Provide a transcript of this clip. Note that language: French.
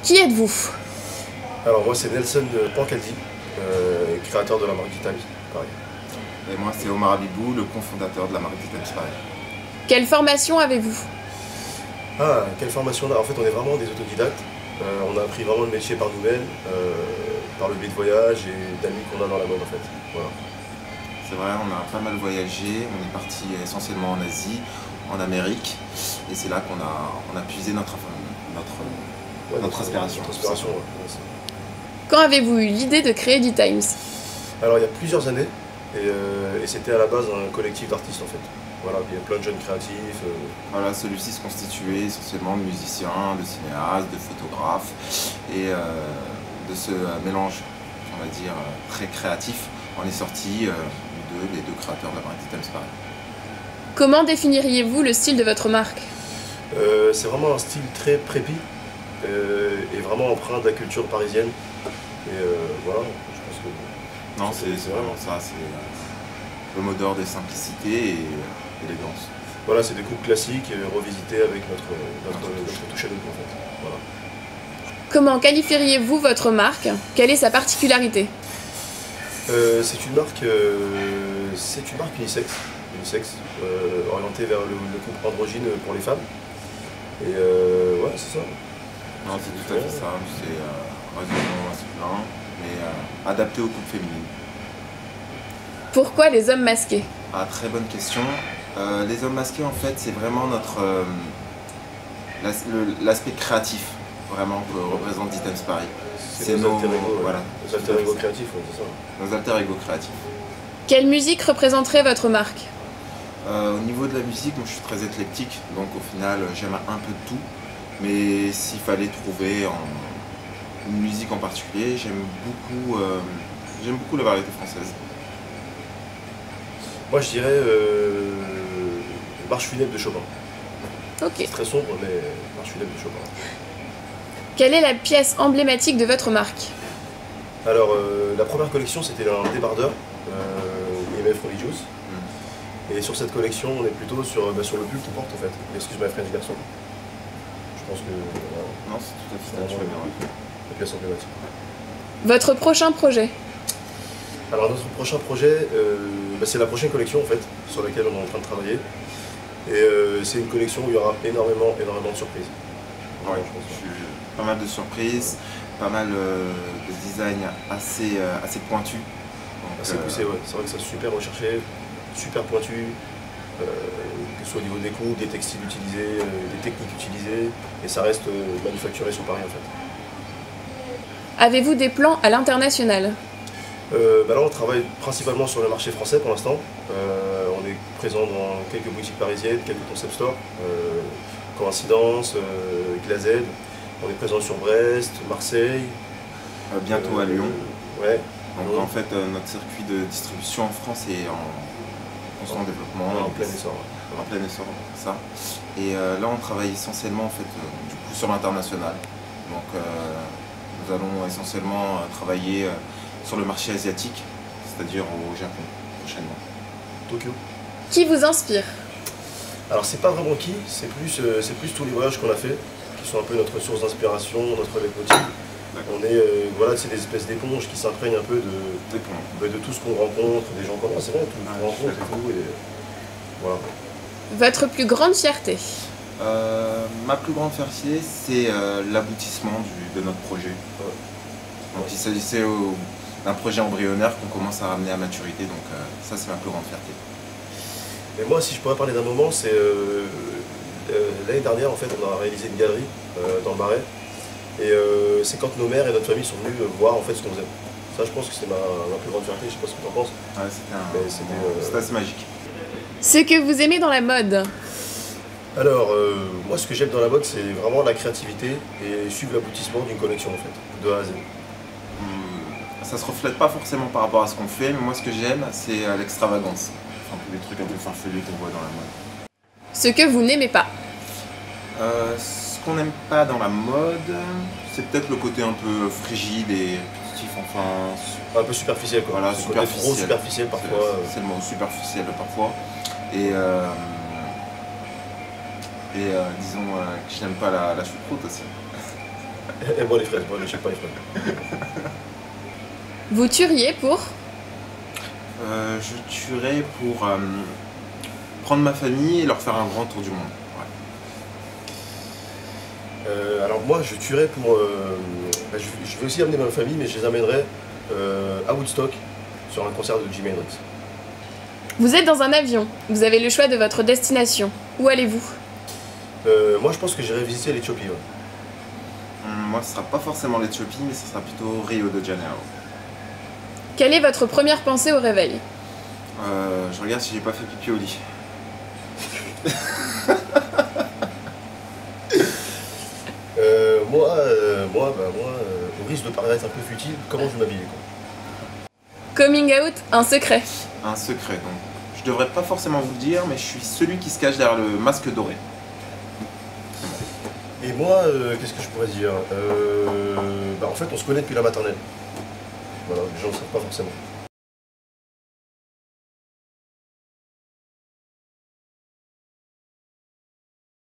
Qui êtes-vous? Alors moi c'est Nelson Pancaldi, créateur de la marque D-Times, pareil. Et moi c'est Omar Abibou, le cofondateur de la marque D-Times, pareil. Quelle formation avez-vous? Ah, quelle formation là? En fait on est vraiment des autodidactes. On a appris vraiment le métier par nous-mêmes, par le biais de voyage et d'amis qu'on a dans la mode en fait. Voilà. C'est vrai, on a pas mal voyagé, on est parti essentiellement en Asie, en Amérique, et c'est là qu'on a puisé notre inspiration. Notre inspiration, ouais. Quand avez-vous eu l'idée de créer D-Times? Alors il y a plusieurs années, et c'était à la base un collectif d'artistes en fait. Voilà, il y a plein de jeunes créatifs. Voilà, celui-ci se constituait essentiellement de musiciens, de cinéastes, de photographes, et de ce mélange, on va dire, très créatif, on est sorti les deux créateurs de la marque D-Times, pareil. Comment définiriez-vous le style de votre marque? C'est vraiment un style très prépi, et vraiment empreint de la culture parisienne. Et voilà, je pense que... Non, c'est vraiment ça, c'est le mot d'ordre des simplicités et élégance. Voilà, c'est des coupes classiques revisitées avec notre touche à nous en fait. Voilà. Comment qualifieriez-vous votre marque? Quelle est sa particularité? C'est une marque unisexe, orientée vers le couple androgyne pour les femmes. Et ouais, c'est ça. Non, c'est tout à fait ça, c'est résolument masculin, mais adapté aux couples féminines. Pourquoi les hommes masqués? Ah, très bonne question. Les hommes masqués, en fait, c'est vraiment l'aspect créatif, vraiment, que représente D-Times Paris. C'est nos alter ego, voilà, nos alter ego créatifs, ouais, c'est ça. Nos alter ego créatifs. Quelle musique représenterait votre marque? Au niveau de la musique, moi je suis très éclectique, donc au final j'aime un peu de tout. Mais s'il fallait trouver une musique en particulier, j'aime beaucoup la variété française. Moi je dirais Marche funèbre de Chopin. Ok. C'est très sombre, mais Marche funèbre de Chopin. Quelle est la pièce emblématique de votre marque? Alors la première collection c'était un débardeur, EMF Religious. Et sur cette collection on est plutôt sur le pull qu'on porte en fait. Excuse-moi French garçon. Je pense que... Non, c'est tout à fait naturel. La pièce emblématique. Votre prochain projet? Alors notre prochain projet, c'est la prochaine collection en fait, sur laquelle on est en train de travailler. Et c'est une collection où il y aura énormément de surprises. Ouais, pas mal de surprises, pas mal de design assez pointu. Assez poussé, ouais. C'est vrai que c'est super recherché, super pointu, que ce soit au niveau des coupes, des textiles utilisés, des techniques utilisées, et ça reste manufacturé sur Paris en fait. Avez-vous des plans à l'international? Là on travaille principalement sur le marché français pour l'instant. On est présent dans quelques boutiques parisiennes, quelques concept stores, Coïncidence, Glazed. On est présent sur Brest, Marseille. Bientôt à Lyon. Ouais. Donc en fait notre circuit de distribution en France est en constant développement. En plein essor. Ouais. En plein essor, ça. Et là on travaille essentiellement en fait du coup sur l'international. Donc nous allons essentiellement travailler sur le marché asiatique, c'est-à-dire au Japon prochainement. Tokyo. Qui vous inspire? Alors c'est pas vraiment qui, c'est plus tous les voyages qu'on a fait, qui sont un peu notre source d'inspiration, notre leitmotiv. On est voilà, c'est des espèces d'éponges qui s'imprègnent un peu de tout ce qu'on rencontre, des gens comme moi, c'est vrai, tout ce qu'on rencontre et tout. Et voilà. Votre plus grande fierté? Ma plus grande fierté, c'est l'aboutissement de notre projet. Ouais. Donc il s'agissait d'un projet embryonnaire qu'on commence à ramener à maturité, donc ça c'est ma plus grande fierté. Et moi, si je pourrais parler d'un moment, c'est l'année dernière, en fait, on a réalisé une galerie dans le Marais. Et c'est quand nos mères et notre famille sont venus voir en fait ce qu'on faisait. Ça, je pense que c'est ma plus grande fierté, je sais pas ce que tu en penses. Ouais, c'était assez magique. Ce que vous aimez dans la mode? Alors, moi, ce que j'aime dans la mode, c'est vraiment la créativité et suivre l'aboutissement d'une collection, en fait, de A à Z. Ça se reflète pas forcément par rapport à ce qu'on fait, mais moi, ce que j'aime, c'est l'extravagance. Enfin, les trucs un peu farfelus qu'on voit dans la mode. Ce que vous n'aimez pas? Ce qu'on n'aime pas dans la mode, c'est peut-être le côté un peu frigide et répétitif, enfin... Un peu superficiel, quoi. Voilà, trop superficiel parfois. C'est le mot, superficiel parfois. Et disons que je n'aime pas la choucroute aussi. Et moi les fraises, moi je sais pas les fraises. Vous tueriez pour? Je tuerais pour prendre ma famille et leur faire un grand tour du monde. Ouais. Alors moi je tuerais pour... je vais aussi amener ma famille, mais je les amènerais à Woodstock sur un concert de Jimi Hendrix. Vous êtes dans un avion, vous avez le choix de votre destination. Où allez-vous? Moi je pense que j'irai visiter l'Éthiopie. Ouais. Moi ce sera pas forcément l'Éthiopie, mais ce sera plutôt Rio de Janeiro. Quelle est votre première pensée au réveil? Je regarde si j'ai pas fait pipi au lit. Moi, au risque de paraître un peu futile, comment je m'habille quoi. Coming out, un secret. Un secret donc. Je devrais pas forcément vous le dire, mais je suis celui qui se cache derrière le masque doré. Et moi, qu'est-ce que je pourrais dire En fait, on se connaît depuis la maternelle. Voilà, les gens ne le savent pas forcément.